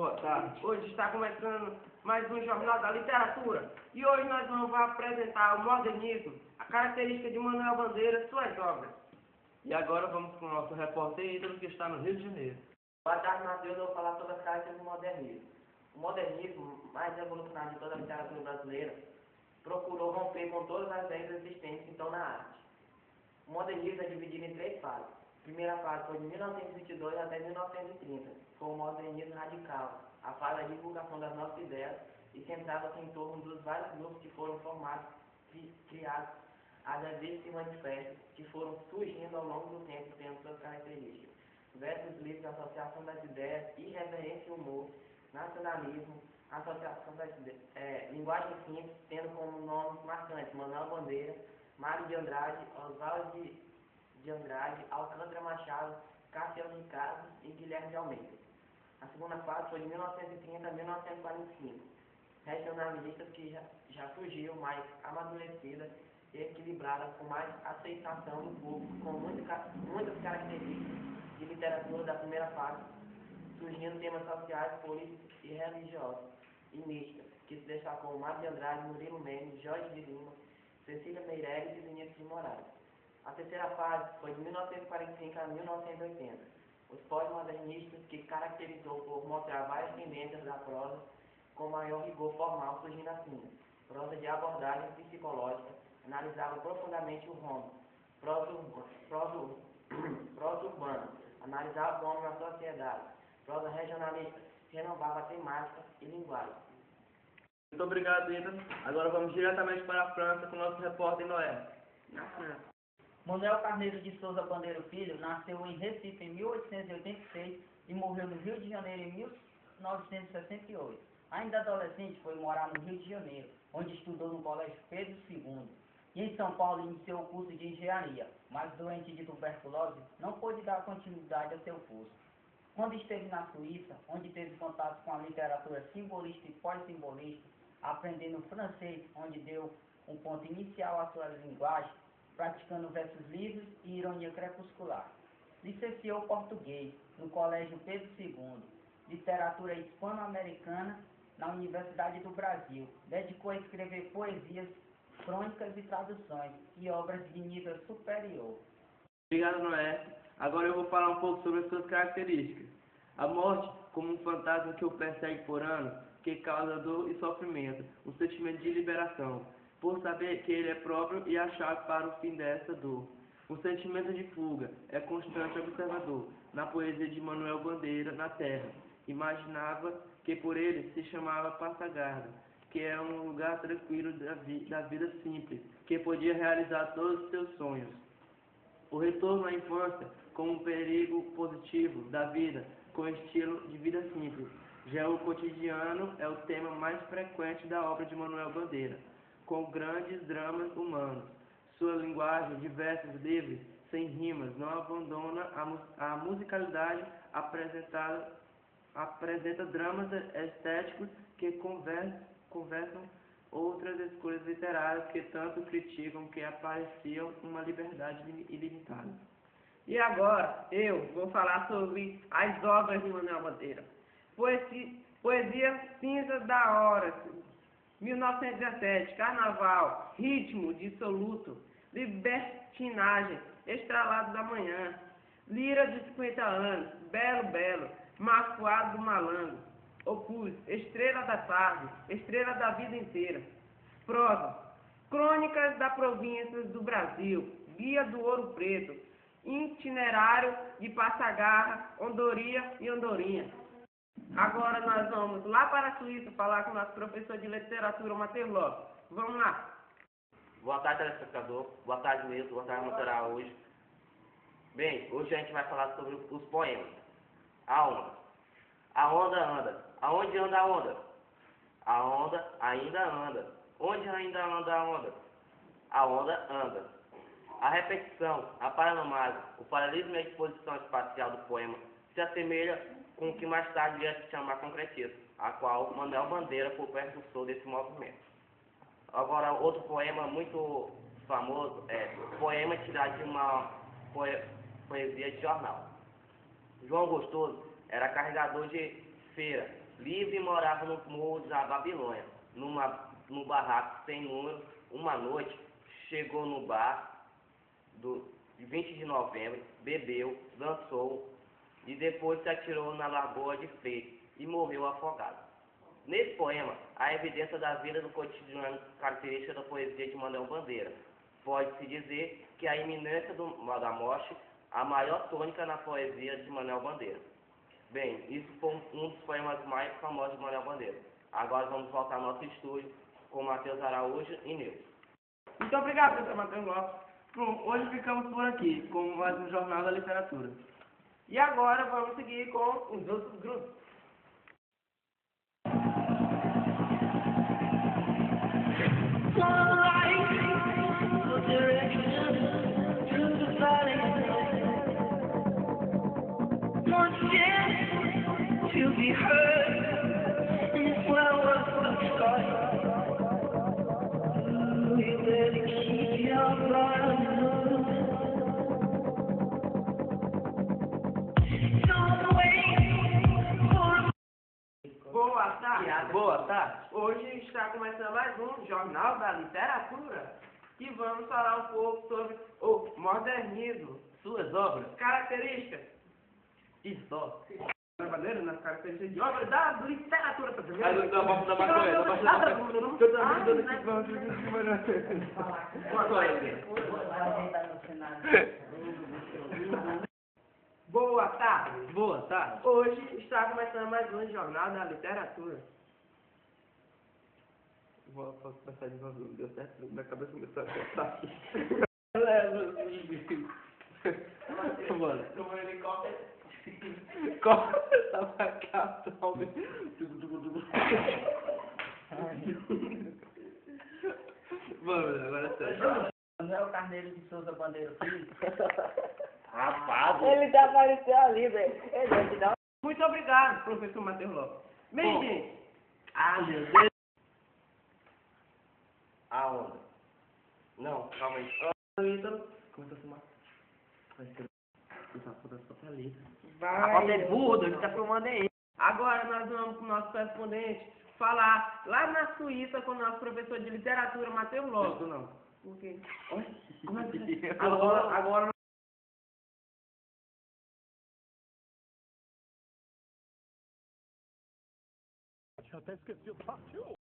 Boa tarde. Hoje está começando mais um Jornal da Literatura. E hoje nós vamos apresentar o modernismo, a característica de Manuel Bandeira, suas obras. E agora vamos com o nosso repórter Ídolo, que está no Rio de Janeiro. Boa tarde, Matheus. Eu vou falar sobre as características do modernismo. O modernismo, mais revolucionário de toda a literatura brasileira, procurou romper com todas as regras existentes então na arte. O modernismo é dividido em três fases. A primeira fase foi de 1922 até 1930, foi o modernismo radical. A fase da divulgação das novas ideias e centrava-se em torno dos vários grupos que foram formados, criados, as revistas e manifestos que foram surgindo ao longo do tempo, tendo suas características. Versos livres, associação das ideias, irreverência e humor, nacionalismo, associação das ideias, linguagem simples, tendo como nomes marcantes Manuel Bandeira, Mário de Andrade, Oswaldo de Andrade, Alcântara Machado, Cassiano Ricardo e Guilherme de Almeida. A segunda fase foi de 1930 a 1945, regionalistas que já surgiu mais amadurecida e equilibrada, com mais aceitação do público, com muitas características de literatura da primeira fase, surgindo temas sociais, políticos e religiosos, e místicas, que se destacou Mário de Andrade, Murilo Mendes, Jorge de Lima, Cecília Meirelles e Vinícius de Moraes. A terceira fase foi de 1945 a 1980, os pós-modernistas, que caracterizou por mostrar várias tendências da prosa com maior rigor formal, surgindo assim: prosa de abordagem psicológica, analisava profundamente o homem; prosa urbana, analisava o homem na sociedade; prosa regionalista, renovava a temática e linguagem. Muito obrigado, Ídolo. Agora vamos diretamente para a França com o nosso repórter Noé. Manuel Carneiro de Souza Bandeira Filho nasceu em Recife em 1886 e morreu no Rio de Janeiro em 1968. Ainda adolescente, foi morar no Rio de Janeiro, onde estudou no Colégio Pedro II. E em São Paulo iniciou o curso de engenharia, mas doente de tuberculose, não pôde dar continuidade ao seu curso. Quando esteve na Suíça, onde teve contato com a literatura simbolista e pós-simbolista, aprendendo francês, onde deu um ponto inicial à sua linguagem, praticando versos livres e ironia crepuscular. Licenciou português no Colégio Pedro II, literatura hispano-americana na Universidade do Brasil. Dedicou a escrever poesias, crônicas e traduções e obras de nível superior. Obrigado, Noé. Agora eu vou falar um pouco sobre as suas características. A morte, como um fantasma que o persegue por anos, que causa dor e sofrimento, um sentimento de liberação, por saber que ele é próprio e a chave para o fim dessa dor. O sentimento de fuga é constante observador. Na poesia de Manuel Bandeira, na terra, imaginava que por ele se chamava Passagarda, que é um lugar tranquilo da vida simples, que podia realizar todos os seus sonhos. O retorno à infância como um perigo positivo da vida, com estilo de vida simples. Já o cotidiano é o tema mais frequente da obra de Manuel Bandeira, com grandes dramas humanos. Sua linguagem de versos livres, sem rimas, não abandona a musicalidade apresenta dramas estéticos que conversam outras escolhas literárias que tanto criticam que apareciam uma liberdade ilimitada. E agora eu vou falar sobre as obras de Manuel Bandeira. Poesia Cinza da Hora, 1917, Carnaval, Ritmo dissoluto, Libertinagem, Estralado da Manhã, Lira de 50 anos, Belo Belo, Macuado do Malandro, Opus, Estrela da Tarde, Estrela da Vida Inteira. Prosa, Crônicas da Província do Brasil, Guia do Ouro Preto, Itinerário de Passagarra, Hondoria e Andorinha. Agora nós vamos lá para a Suíça falar com o nosso professor de literatura, Matheus Lopes. Vamos lá. Boa tarde, telespectador. Boa tarde, Milton. Boa tarde, Monteral, hoje. Bem, hoje a gente vai falar sobre os poemas. A onda. A onda anda. Aonde anda a onda? A onda ainda anda. Onde ainda anda a onda? A onda anda. A repetição, a paranomase, o paralelismo e a exposição espacial do poema se assemelha com o que mais tarde viria a se chamar concretismo, a qual Manuel Bandeira foi o precursor desse movimento. Agora, outro poema muito famoso é poema tirado de uma poesia de jornal. João Gostoso era carregador de feira, livre morava no morro da Babilônia, num barraco sem número. Uma noite, chegou no bar do 20 de novembro, bebeu, dançou e depois se atirou na lagoa de Freitas e morreu afogado. Nesse poema, há evidência da vida do cotidiano, característica da poesia de Manuel Bandeira. Pode-se dizer que a iminência da morte, a maior tônica na poesia de Manuel Bandeira. Bem, isso foi um dos poemas mais famosos de Manuel Bandeira. Agora vamos voltar ao nosso estúdio com Matheus Araújo e Nilson. Muito obrigado, professor Matheus Lopes. Bom, hoje ficamos por aqui com mais um Jornal da Literatura. E agora vamos seguir com os outros grupos. To be heard in flowers of sky. You better keep your blood moving. Don't wait for. Boa tarde. Boa tarde. Hoje está começando mais um Jornal da Literatura. E vamos falar um pouco sobre o modernismo. Suas obras. Características. E só. Brasileiro nas características de obras da literatura Aí brasileira. da maconha. Boa tarde. Boa tarde. Hoje está começando mais um Jornal da Literatura. Posso começar de novo? Deu certo? Minha cabeça começou a cortar. Bora. Como um helicóptero. Corta pra cá, talvez. Vamos, agora é sério. Manuel Carneiro de Souza Bandeira Filho. Rapaz. Ele já apareceu ali, velho. Ele é de dar. Muito obrigado, professor Matheus Lopes. Bem, Bom. gente, Ah, meu Deus. A onda. Não, calma aí. Ítalo, começa a fumar. Vai escrever. Essa puta só pra letra. vai. A é burro, ele tá filmando aí. Agora nós vamos com o nosso correspondente falar lá na Suíça com o nosso professor de literatura, Matheus Lopes. Não. Por quê? Oi? Agora Tinha até esquecido. Partiu!